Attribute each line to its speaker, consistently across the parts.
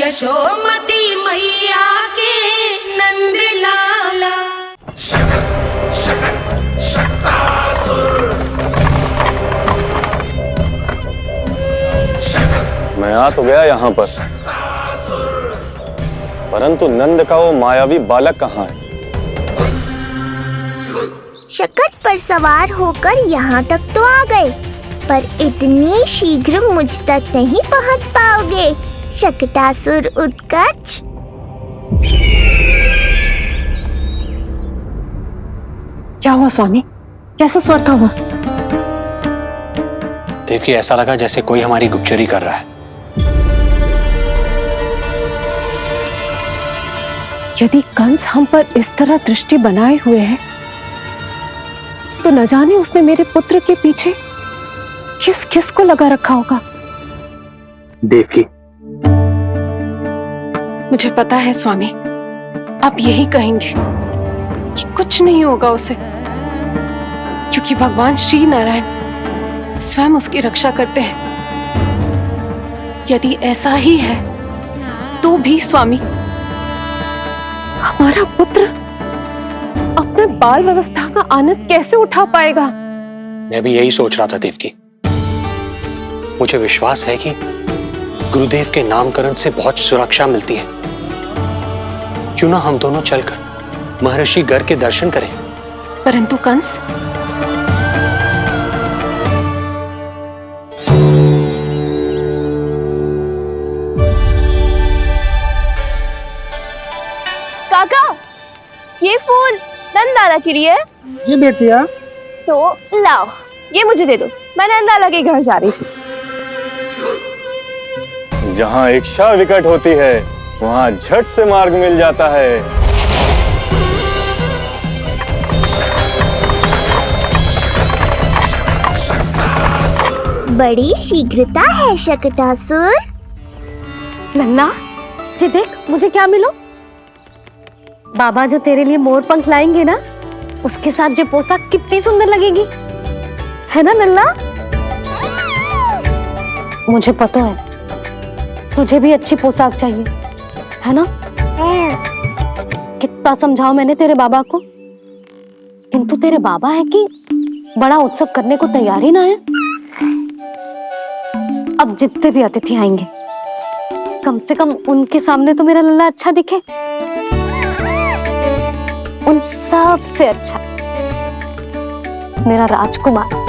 Speaker 1: यशोमती मैया के नंद लाला।
Speaker 2: मैं आ तो गया यहाँ पर, परंतु नंद का वो मायावी बालक कहाँ है?
Speaker 3: शकट पर सवार होकर यहाँ तक तो आ गए, पर इतनी शीघ्र मुझ तक नहीं पहुँच पाओगे शकटासुर उत्कच।
Speaker 4: क्या हुआ स्वामी? कैसा स्वर था वो?
Speaker 5: देवकी, ऐसा लगा जैसे कोई हमारी गुप्तचरी कर रहा है।
Speaker 4: यदि कंस हम पर इस तरह दृष्टि बनाए हुए है, तो न जाने उसने मेरे पुत्र के पीछे किस किस को लगा रखा होगा।
Speaker 5: देवकी,
Speaker 4: मुझे पता है स्वामी, आप यही कहेंगे कि कुछ नहीं होगा उसे, क्योंकि भगवान श्री नारायण स्वयं उसकी रक्षा करते हैं। यदि ऐसा ही है तो भी स्वामी, हमारा पुत्र अपने बाल व्यवस्था का आनंद कैसे उठा पाएगा?
Speaker 5: मैं भी यही सोच रहा था देवकी। मुझे विश्वास है कि गुरुदेव के नामकरण से बहुत सुरक्षा मिलती है। क्यों ना हम दोनों चलकर महर्षि गर के दर्शन करें।
Speaker 4: परंतु कंस,
Speaker 6: काका, ये फूल नंदाला के लिए है।
Speaker 7: जी बेटिया।
Speaker 6: तो लाओ, ये मुझे दे दो, मैं नंदाला के घर जा रही थी।
Speaker 2: जहाँ इच्छा विकट होती है, वहाँ झट से मार्ग मिल जाता है।
Speaker 3: बड़ी शीघ्रता है शकटासुर।
Speaker 6: नन्ना जी, देख मुझे क्या मिलो। बाबा जो तेरे लिए मोर पंख लाएंगे ना, उसके साथ जो पोशाक कितनी सुंदर लगेगी, है ना नन्ना? मुझे पता है तुझे भी अच्छी पोशाक चाहिए, है ना? कितना समझाओ मैंने तेरे बाबा को, किंतु तेरे बाबा है कि बड़ा उत्सव करने को तैयार ही ना है। अब जितने भी अतिथि आएंगे, कम से कम उनके सामने तो मेरा लल्ला अच्छा दिखे। उन सब से अच्छा मेरा राजकुमार।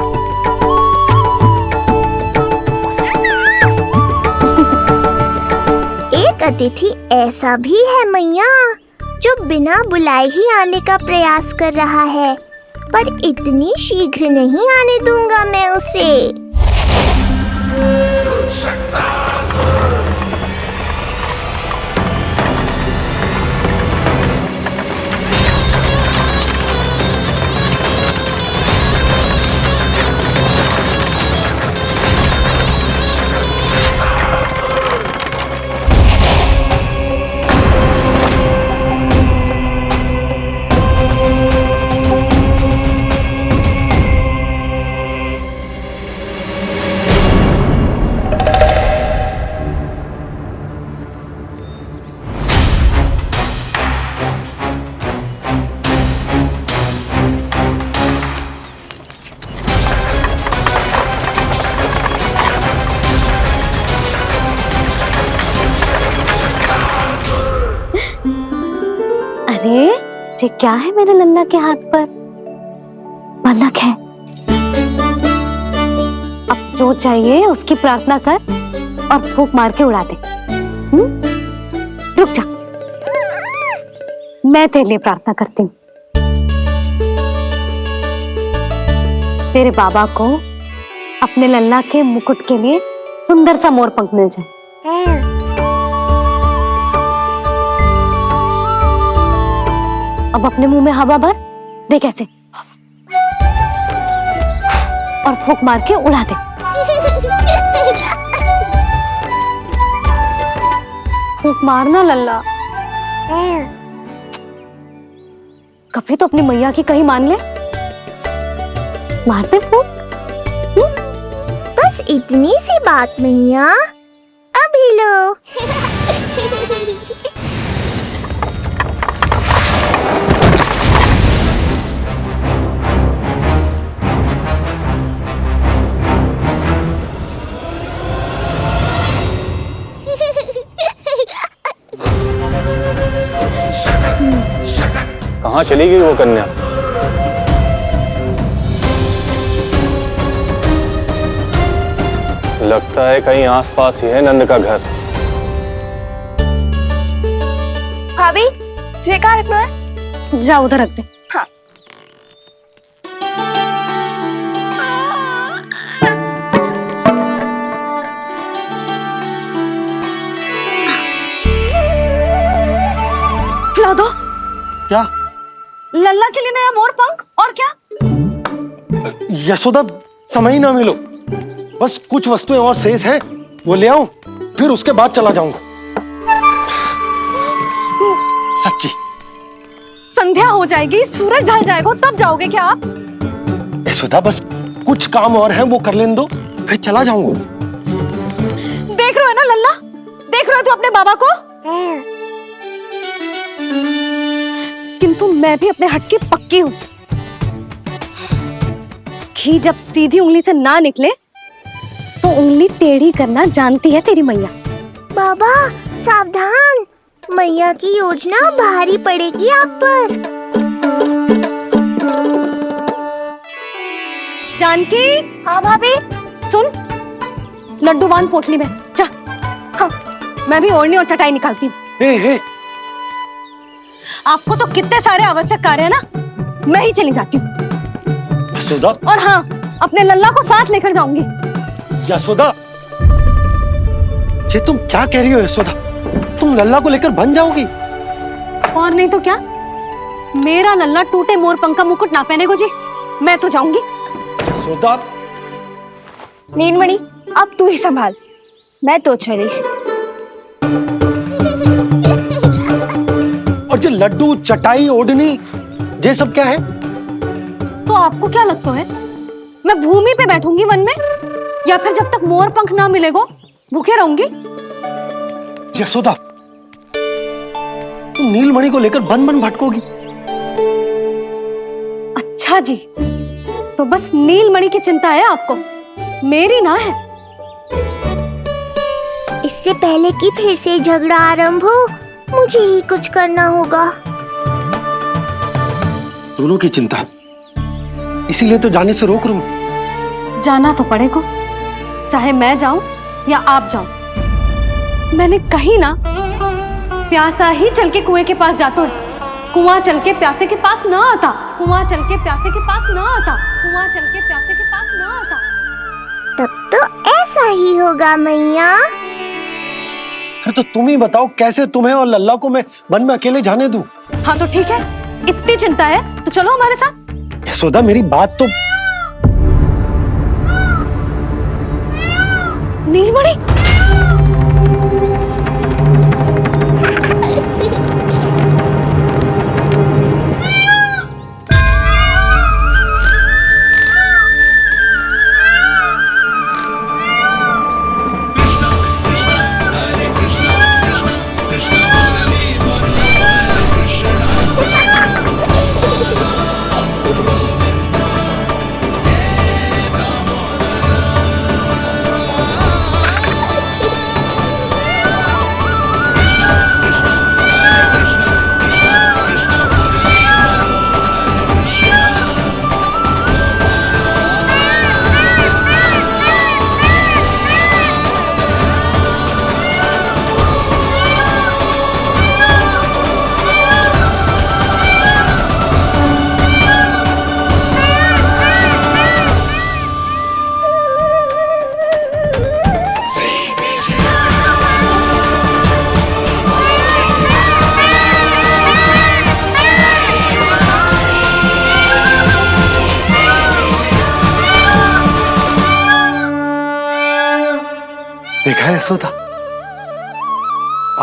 Speaker 3: एक अतिथि ऐसा भी है मैया, जो बिना बुलाए ही आने का प्रयास कर रहा है, पर इतनी शीघ्र नहीं आने दूंगा मैं उसे।
Speaker 6: अरे ये क्या है मेरे लल्ला के हाथ पर? पलक है। अब जो चाहिए उसकी प्रार्थना कर और फूंक मार के उड़ा दे। रुक जा, मैं तेरे लिए प्रार्थना करती हूँ। तेरे बाबा को अपने लल्ला के मुकुट के लिए सुंदर सा मोर पंख मिल जाए। अब अपने मुंह में हवा भर दे, कैसे, और फूंक मार के उड़ा दे। फूंक मारना लल्ला, कभी तो अपनी मैया की कहीं मान ले। मार दे फूंक।
Speaker 3: बस इतनी सी बात मैया, अभी लो।
Speaker 2: कहाँ चली गई वो कन्या? लगता है कहीं आसपास ही है नंद का घर।
Speaker 7: भाभी ये कहाँ रखना है?
Speaker 6: जा उधर रख दे।
Speaker 7: हाँ।
Speaker 6: खिला दो।
Speaker 8: क्या?
Speaker 6: लल्ला के लिए नया मोर पंख और क्या?
Speaker 8: यशोदा समय ही ना मिलो, बस कुछ वस्तुएं और शेष हैं, वो ले आऊं, फिर उसके बाद चला जाऊंगा। सच्ची।
Speaker 6: संध्या हो जाएगी, सूरज ढल जाएगा, तब जाओगे क्या आप?
Speaker 8: यशोदा बस कुछ काम और हैं, वो कर लेने दो, फिर चला जाऊंगा।
Speaker 6: देख रहे हो ना लल्ला, देख रहे हो तू अपने बाबा को? किंतु मैं भी अपने हट की पक्की हूँ। घी जब सीधी उंगली से ना निकले तो उंगली टेढ़ी करना जानती है तेरी मैया।
Speaker 3: बाबा सावधान, मैया की योजना भारी पड़ेगी आप पर।
Speaker 6: जानकी। हाँ भाभी। सुन, लड्डू बांध पोटली में, जा। हाँ, मैं भी ओढ़नी और चटाई निकालती हूँ। आपको तो कितने सारे आवश्यक कार्य है ना, मैं ही चली जाती हूँ।
Speaker 8: यशोदा।
Speaker 6: और हाँ, अपने लल्ला को साथ लेकर जाऊंगी।
Speaker 8: यशोदा, ये तुम क्या कह रही हो यशोदा? तुम लल्ला को लेकर बन जाओगी?
Speaker 6: और नहीं तो क्या, मेरा लल्ला टूटे मोर पंख का मुकुट ना पहने को जी, मैं तो जाऊंगी।
Speaker 8: यशोदा।
Speaker 7: नीलमणि अब तू ही संभाल, मैं तो चली।
Speaker 8: और ये लड्डू, चटाई, ओढ़नी, ये सब क्या है?
Speaker 6: तो आपको क्या लगता है, मैं भूमि पे बैठूंगी वन में, या फिर जब तक मोर पंख ना मिलेगा भूखे रहूंगी?
Speaker 8: यशोदा, तुम नीलमणि को लेकर बन बन भटकोगी।
Speaker 6: अच्छा जी, तो बस नीलमणि की चिंता है आपको, मेरी ना है।
Speaker 3: इससे पहले कि फिर से झगड़ा आरंभ हो, मुझे ही कुछ करना होगा।
Speaker 8: दोनों की चिंता है, इसीलिए तो जाने से रोक रहा हूं।
Speaker 6: जाना तो पड़ेगा, चाहे मैं जाऊं या आप जाओ। मैंने कहीं ना, प्यासा ही चल के कुएं के पास जाता है, कुआं चल के प्यासे के पास ना आता, कुआं चल के प्यासे के पास ना आता, कुआं चल के प्यासे के पास ना आता।
Speaker 3: तब तो ऐसा ही होगा मैया।
Speaker 8: अरे तो तुम ही बताओ, कैसे तुम्हें और लल्ला को मैं वन में अकेले जाने दूं?
Speaker 6: हाँ तो ठीक है, इतनी चिंता है तो चलो हमारे साथ।
Speaker 8: यशोदा, मेरी बात तो।
Speaker 6: नीलमणि।
Speaker 8: देखा है यशोदा,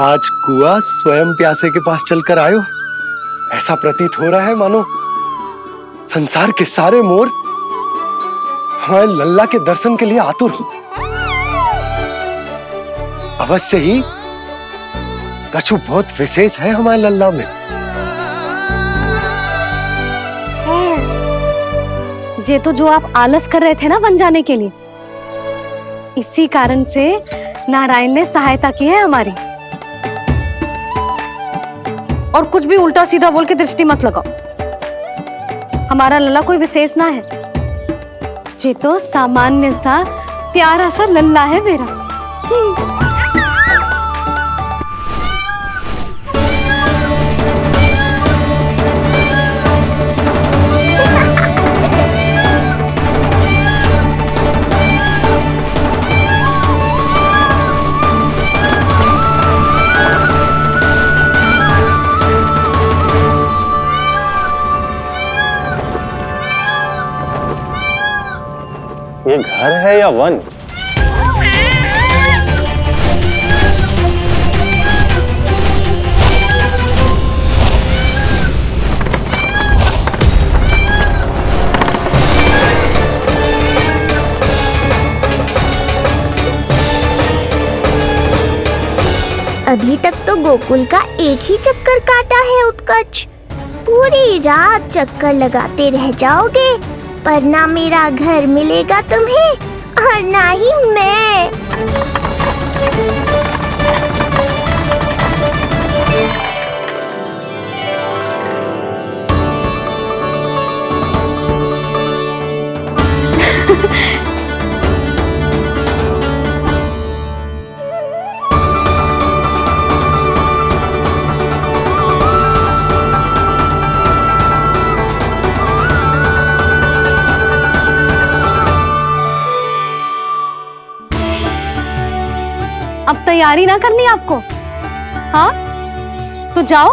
Speaker 8: आज कुआं स्वयं प्यासे के पास चलकर आयो। ऐसा प्रतीत हो रहा है मानो संसार के सारे मोर हमारे लल्ला के दर्शन के लिए आतुर हो। अवश्य ही कछु बहुत विशेष है हमारे लल्ला में।
Speaker 6: ये तो जो आप आलस कर रहे थे ना वन जाने के लिए, इसी कारण से नारायण ने सहायता की है हमारी। और कुछ भी उल्टा सीधा बोल के दृष्टि मत लगाओ। हमारा लल्ला कोई विशेष ना है, ये तो सामान्य सा प्यारा सा लल्ला है मेरा।
Speaker 2: ये घर है या वन?
Speaker 3: अभी तक तो गोकुल का एक ही चक्कर काटा है उत्कर्ष। पूरी रात चक्कर लगाते रह जाओगे, पर ना मेरा घर मिलेगा तुम्हें और ना ही मैं।
Speaker 6: अब तैयारी ना करनी आपको? हाँ, तो जाओ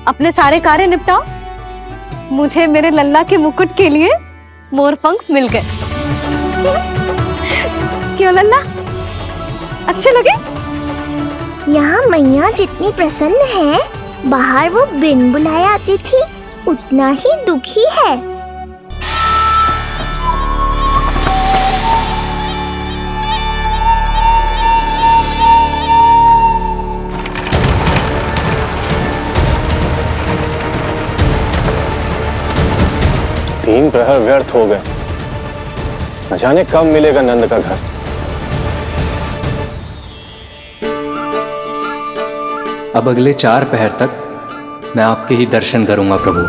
Speaker 6: अपने सारे कार्य निपटाओ। मुझे मेरे लल्ला के मुकुट के लिए मोरपंख मिल गए। क्यों लल्ला, अच्छे लगे?
Speaker 3: यहाँ मैया जितनी प्रसन्न है, बाहर वो बिन बुलाए आती थी उतना ही दुखी है।
Speaker 2: तीन प्रहर व्यर्थ हो गए, न जाने कब मिलेगा नंद का घर।
Speaker 9: अब अगले 4 पहर तक मैं आपके ही दर्शन करूंगा प्रभु।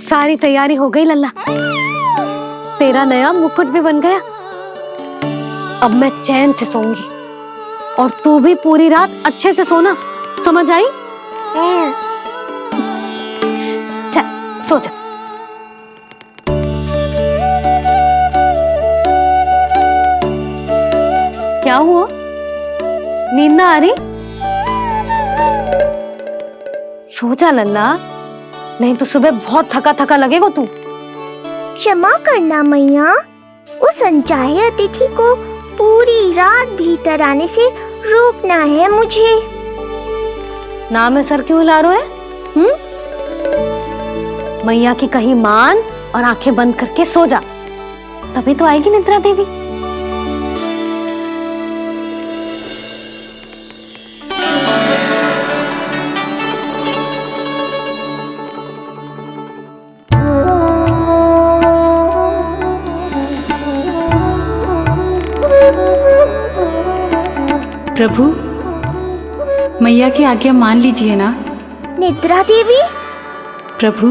Speaker 6: सारी तैयारी हो गई लल्ला, तेरा नया मुकुट भी बन गया। अब मैं चैन से सोऊंगी और तू भी पूरी रात अच्छे से सोना, समझ आई? चल सो जा। क्या हुआ, नींद ना आ रही? सो जा लल्ला, नहीं तो सुबह बहुत थका थका लगेगा तू।
Speaker 3: क्षमा करना मैया, उस अनचाहे अतिथि को पूरी रात भीतर आने से रोकना है मुझे।
Speaker 6: ना में सर क्यों हिला रहे हो? मैया की कहीं मान और आंखें बंद करके सो जा, तभी तो आएगी निद्रा देवी।
Speaker 10: प्रभु, मैया की आज्ञा मान लीजिए ना।
Speaker 3: निद्रा देवी?
Speaker 10: प्रभु,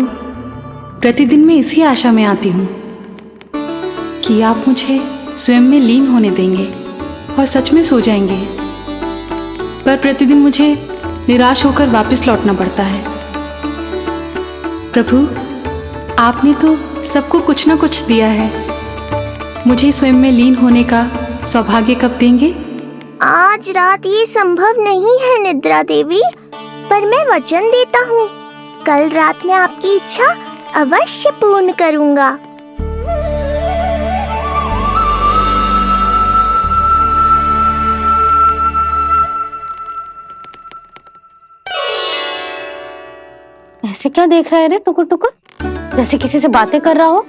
Speaker 10: प्रतिदिन मैं इसी आशा में आती हूँ कि आप मुझे स्वयं में लीन होने देंगे और सच में सो जाएंगे, पर प्रतिदिन मुझे निराश होकर वापस लौटना पड़ता है। प्रभु, आपने तो सबको कुछ ना कुछ दिया है, मुझे स्वयं में लीन होने का सौभाग्य कब देंगे?
Speaker 3: आज रात ये संभव नहीं है निद्रा देवी, पर मैं वचन देता हूँ कल रात में आपकी इच्छा अवश्य पूर्ण करूँगा।
Speaker 6: ऐसे क्या देख रहा है रे टुकुर टुकुर, जैसे किसी से बातें कर रहा हो?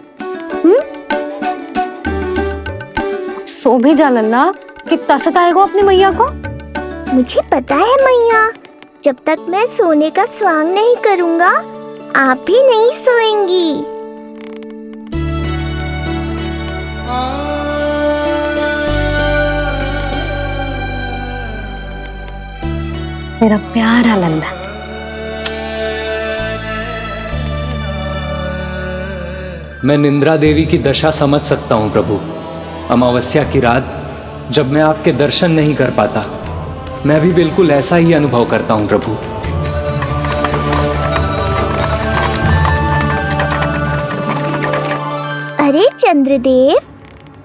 Speaker 6: सो भी जा लल्ला, कितना सताएगा अपनी मैया को।
Speaker 3: मुझे पता है मैया, जब तक मैं सोने का स्वांग नहीं करूंगा आप भी नहीं सोएंगी।
Speaker 6: मेरा प्यारा लल्ला।
Speaker 9: मैं निंद्रा देवी की दशा समझ सकता हूँ प्रभु। अमावस्या की रात जब मैं आपके दर्शन नहीं कर पाता, मैं भी बिल्कुल ऐसा ही अनुभव करता हूँ प्रभु।
Speaker 3: अरे चंद्रदेव,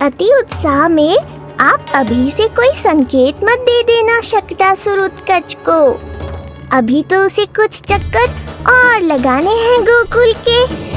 Speaker 3: अति उत्साह में आप अभी से कोई संकेत मत दे देना शकटासुर उत्कच को। अभी तो उसे कुछ चक्कर और लगाने हैं गोकुल के।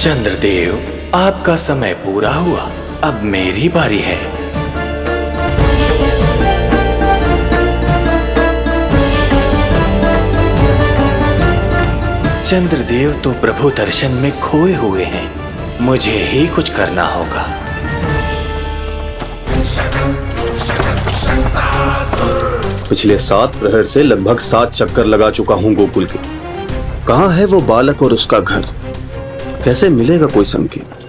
Speaker 11: चंद्रदेव, आपका समय पूरा हुआ, अब मेरी बारी है। चंद्रदेव तो प्रभु दर्शन में खोए हुए हैं, मुझे ही कुछ करना होगा।
Speaker 2: पिछले 7 प्रहर से लगभग 7 चक्कर लगा चुका हूँ गोकुल के। कहाँ है वो बालक और उसका घर? कैसे मिलेगा कोई संकेत?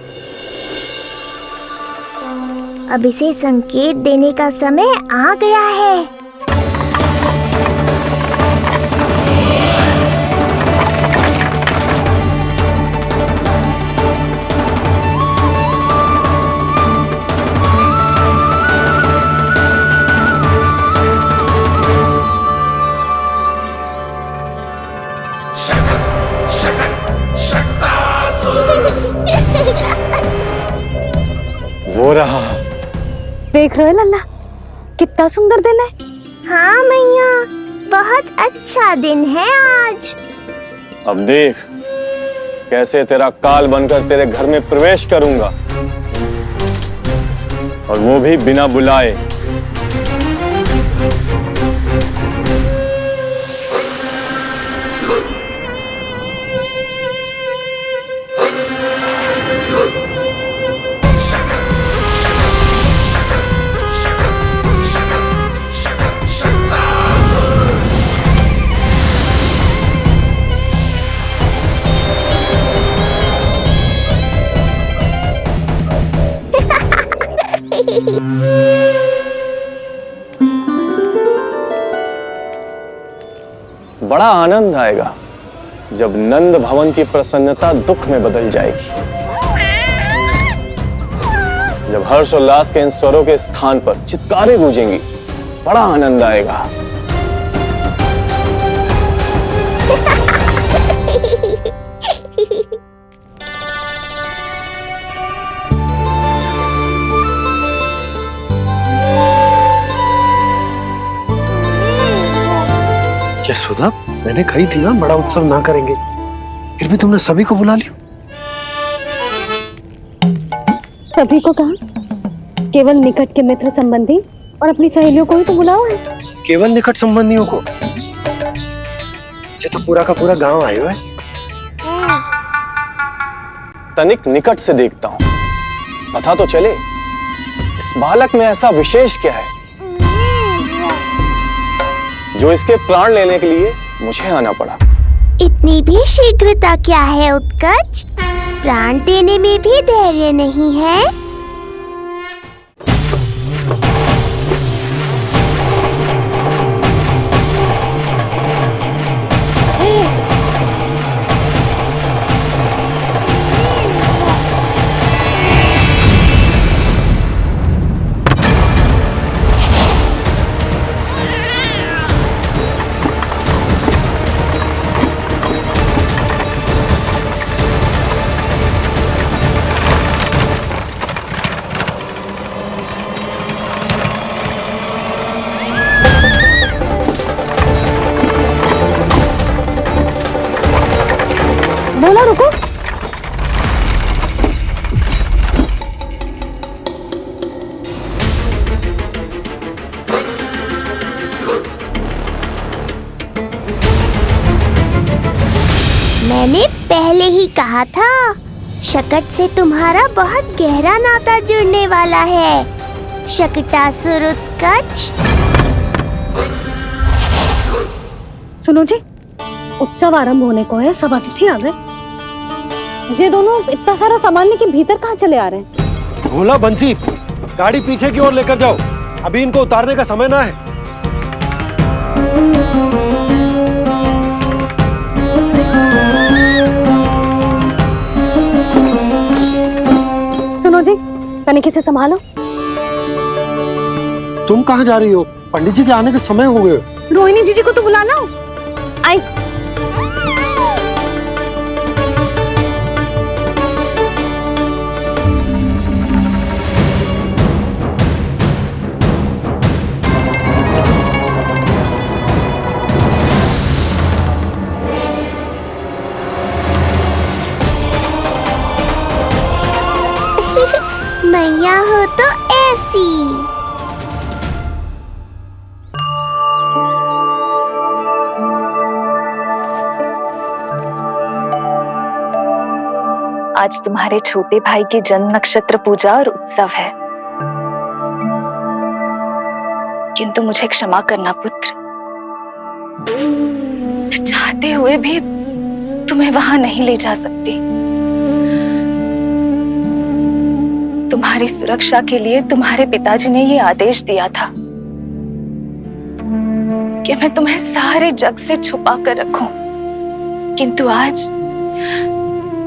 Speaker 3: अब इसे संकेत देने का समय आ गया है।
Speaker 2: वो रहा।
Speaker 6: देख रहे हो लल्ला, कितना सुंदर दिन है।
Speaker 3: हाँ मैया, बहुत अच्छा दिन है आज।
Speaker 2: अब देख कैसे तेरा काल बनकर तेरे घर में प्रवेश करूंगा, और वो भी बिना बुलाए। बड़ा आनंद आएगा जब नंद भवन की प्रसन्नता दुख में बदल जाएगी, जब हर्षोल्लास के इन स्वरों के स्थान पर चित्कारें गूंजेंगी। बड़ा आनंद आएगा।
Speaker 8: यशोदा, मैंने कही थी ना बड़ा उत्सव ना करेंगे, फिर भी तुमने सभी को बुला लिया।
Speaker 6: सभी को कहा? केवल निकट के मित्र संबंधी और अपनी सहेलियों को ही तो बुलाओ है।
Speaker 8: केवल निकट संबंधियों को? ये तो पूरा का पूरा गांव आयो है।
Speaker 2: तनिक निकट से देखता हूं, पता तो चले इस बालक में ऐसा विशेष क्या है जो इसके प्राण लेने के लिए मुझे आना पड़ा।
Speaker 3: इतनी भी शीघ्रता क्या है उत्कच? प्राण देने में भी धैर्य नहीं है। ही कहा था, शकट से तुम्हारा बहुत गहरा नाता जुड़ने वाला है। शकटासुर उत्कच।
Speaker 6: सुनो जी, उत्सव आरंभ होने को है, सब अतिथि आ गए। ये दोनों इतना सारा सामान लेके भीतर कहाँ चले आ रहे हैं?
Speaker 8: भोला बंसी, गाड़ी पीछे की ओर लेकर जाओ, अभी इनको उतारने का समय ना है।
Speaker 6: सुनो जी, तनिक से संभालो।
Speaker 8: तुम कहाँ जा रही हो? पंडित जी के आने के समय हो गए।
Speaker 6: रोहिणी जीजी को तो बुला लो। आई।
Speaker 3: मैया हो तो ऐसी।
Speaker 7: आज तुम्हारे छोटे भाई की जन्म नक्षत्र पूजा और उत्सव है, किंतु मुझे क्षमा करना पुत्र, चाहते हुए भी तुम्हें वहां नहीं ले जा सकती। तुम्हारी सुरक्षा के लिए तुम्हारे पिताजी ने ये आदेश दिया था कि मैं तुम्हें सारे जग से छुपा कर रखूं, किंतु आज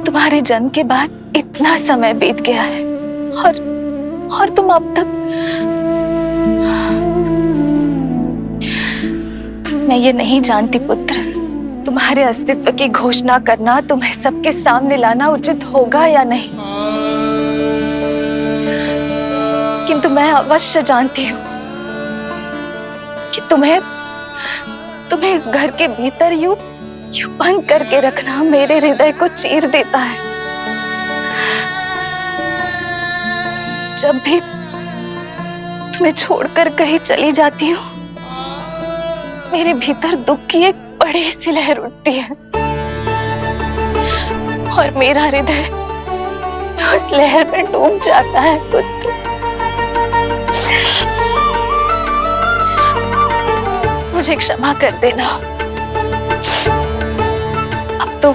Speaker 7: तुम्हारे जन्म के बाद इतना समय बीत गया है और तुम अब तक। मैं ये नहीं जानती पुत्र, तुम्हारे अस्तित्व की घोषणा करना, तुम्हें सबके सामने लाना उचित होगा या नहीं, किंतु मैं अवश्य जानती हूँ कि तुम्हें इस घर के भीतर यूं बंद करके रखना मेरे हृदय को चीर देता है। जब भी तुम्हें छोड़कर कहीं चली जाती हूँ, मेरे भीतर दुख की एक बड़ी सी लहर उठती है और मेरा हृदय उस लहर में डूब जाता है पुत्र। मुझे क्षमा कर देना। अब तो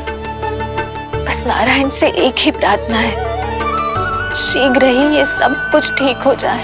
Speaker 7: बस नारायण से एक ही प्रार्थना है, शीघ्र ही ये सब कुछ ठीक हो जाए।